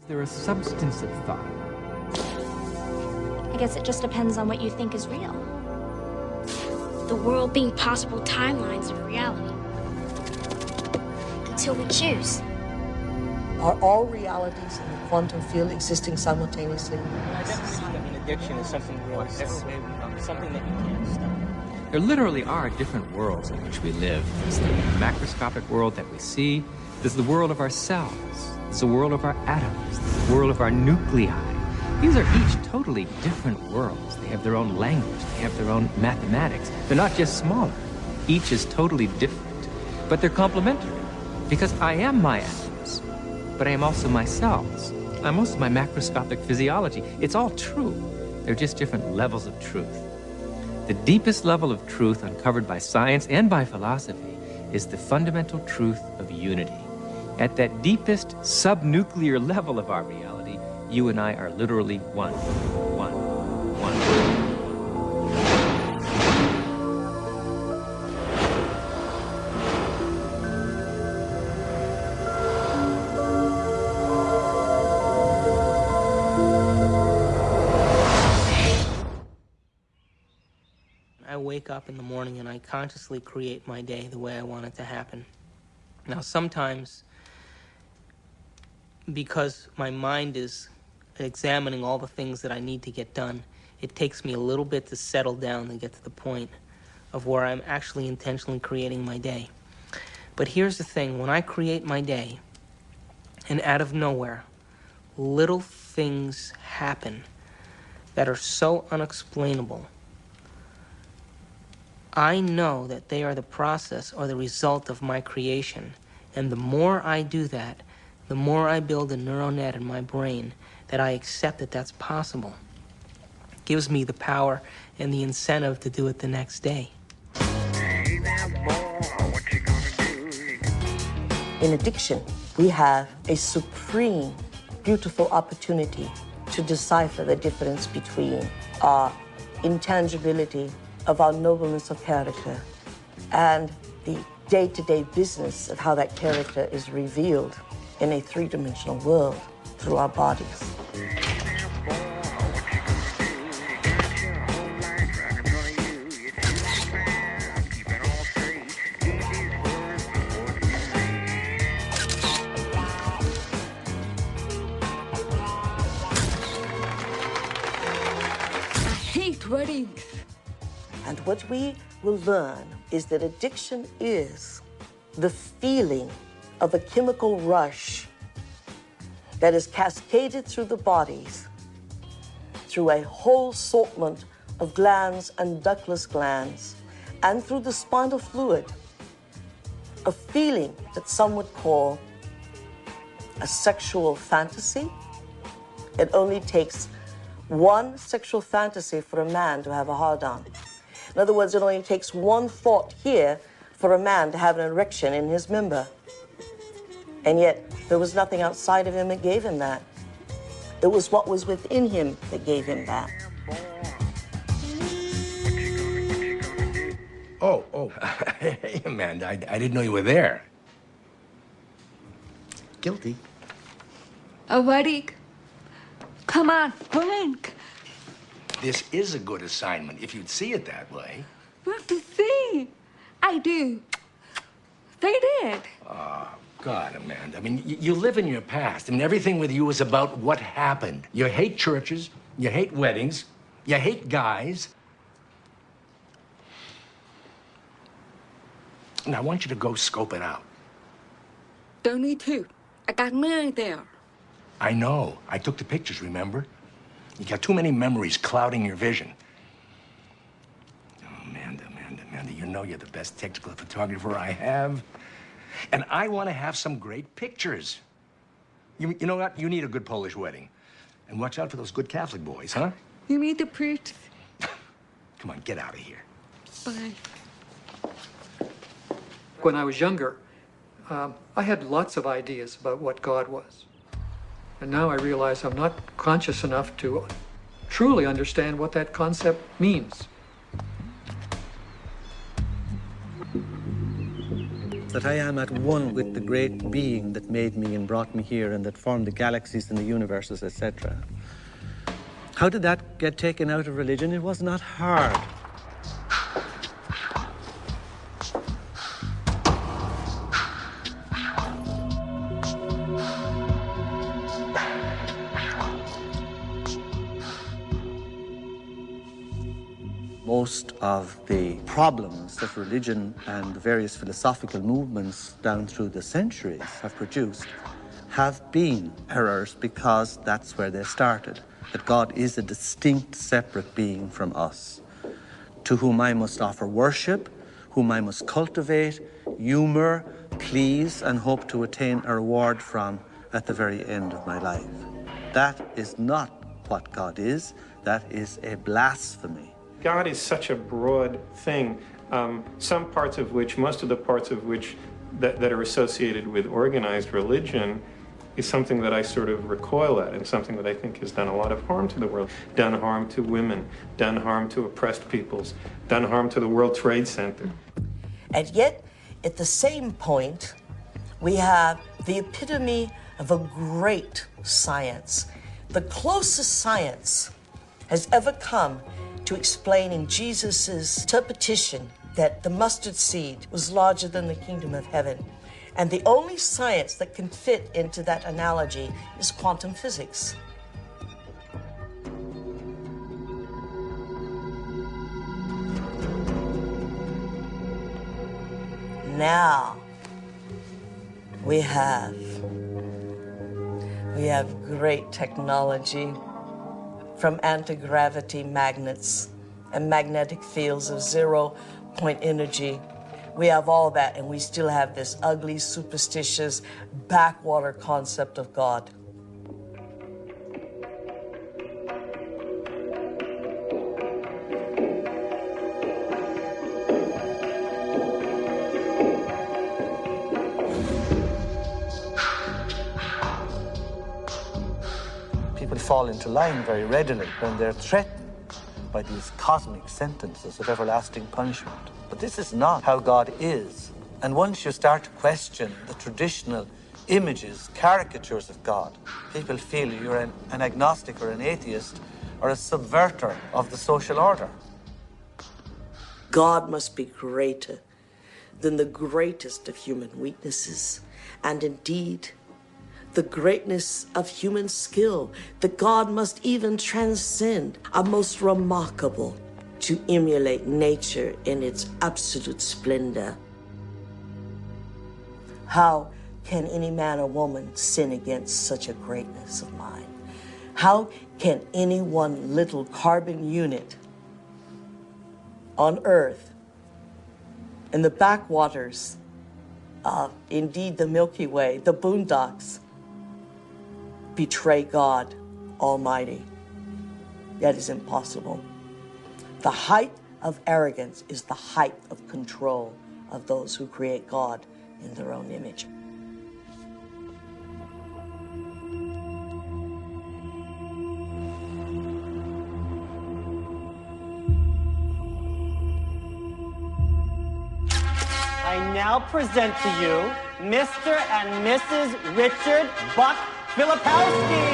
They're a substance of thought. I guess it just depends on what you think is real. The world being possible timelines of reality. Until we choose. Are all realities in the quantum field existing simultaneously? I definitely think addiction is something real, something that you can't stop. There literally are different worlds in which we live. There's the macroscopic world that we see. There's the world of our cells. There's the world of our atoms. There's the world of our nuclei. These are each totally different worlds. They have their own language. They have their own mathematics. They're not just smaller. Each is totally different. But they're complementary. Because I am my atoms. But I am also my cells. I'm also my macroscopic physiology. It's all true. They're just different levels of truth. The deepest level of truth uncovered by science and by philosophy is the fundamental truth of unity. At that deepest subnuclear level of our reality, you and I are literally one. I wake up in the morning and I consciously create my day the way I want it to happen. Now, sometimes, because my mind is examining all the things that I need to get done, it takes me a little bit to settle down and get to the point of where I'm actually intentionally creating my day. But here's the thing, when I create my day, and out of nowhere, little things happen that are so unexplainable, I know that they are the process or the result of my creation. And the more I do that, the more I build a neural net in my brain that I accept that that's possible. It gives me the power and the incentive to do it the next day. In addiction, we have a supreme, beautiful opportunity to decipher the difference between our intangibility of our nobleness of character and the day-to-day business of how that character is revealed in a three-dimensional world through our bodies. I hate weddings. And what we will learn is that addiction is the feeling of a chemical rush that is cascaded through the bodies through a whole assortment of glands and ductless glands and through the spinal fluid, a feeling that some would call a sexual fantasy. It only takes one sexual fantasy for a man to have a hard-on. In other words, it only takes one thought here for a man to have an erection in his member. And yet, there was nothing outside of him that gave him that. It was what was within him that gave him that. Oh. Hey, Amanda, I didn't know you were there. Guilty. A wedding. Come on, Frank. This is a good assignment, if you'd see it that way. What to see? I do. They did. God, Amanda, I mean, you live in your past. I mean, everything with you is about what happened. You hate churches, you hate weddings, you hate guys. Now, I want you to go scope it out. Don't need to. I got married there. I know. I took the pictures, remember? You got too many memories clouding your vision. Oh, Amanda, you know you're the best technical photographer I have. And I want to have some great pictures. You know what? You need a good Polish wedding. And watch out for those good Catholic boys, huh? You need the priest. Come on, get out of here. Bye. When I was younger, I had lots of ideas about what God was. And now I realize I'm not conscious enough to truly understand what that concept means. that I am at one with the great being that made me and brought me here and that formed the galaxies and the universes, etc. How did that get taken out of religion? It was not hard. Most of the problems that religion and the various philosophical movements down through the centuries have produced have been errors because that's where they started. That God is a distinct, separate being from us, to whom I must offer worship, whom I must cultivate, humor, please, and hope to attain a reward from at the very end of my life. That is not what God is. That is a blasphemy. God is such a broad thing, some parts of which, most of the parts of which that are associated with organized religion is something that I sort of recoil at and something that I think has done a lot of harm to the world, done harm to women, done harm to oppressed peoples, done harm to the World Trade Center. And yet, at the same point, we have the epitome of a great science, the closest science has ever come to explaining Jesus' interpretation that the mustard seed was larger than the kingdom of heaven. And the only science that can fit into that analogy is quantum physics. Now, we have great technology, from anti-gravity magnets and magnetic fields of zero-point energy. We have all that, and we still have this ugly, superstitious, backwater concept of God. Fall into line very readily when they're threatened by these cosmic sentences of everlasting punishment. But this is not how God is. And once you start to question the traditional images, caricatures of God, people feel you're an agnostic or an atheist or a subverter of the social order. God must be greater than the greatest of human weaknesses, and indeed, the greatness of human skill, that God must even transcend, are most remarkable to emulate nature in its absolute splendor. How can any man or woman sin against such a greatness of mind? How can any one little carbon unit on Earth, in the backwaters of, indeed, the Milky Way, the boondocks, betray God Almighty? That is impossible. The height of arrogance is the height of control of those who create God in their own image. I now present to you Mr. and Mrs. Richard Buck Filipowski.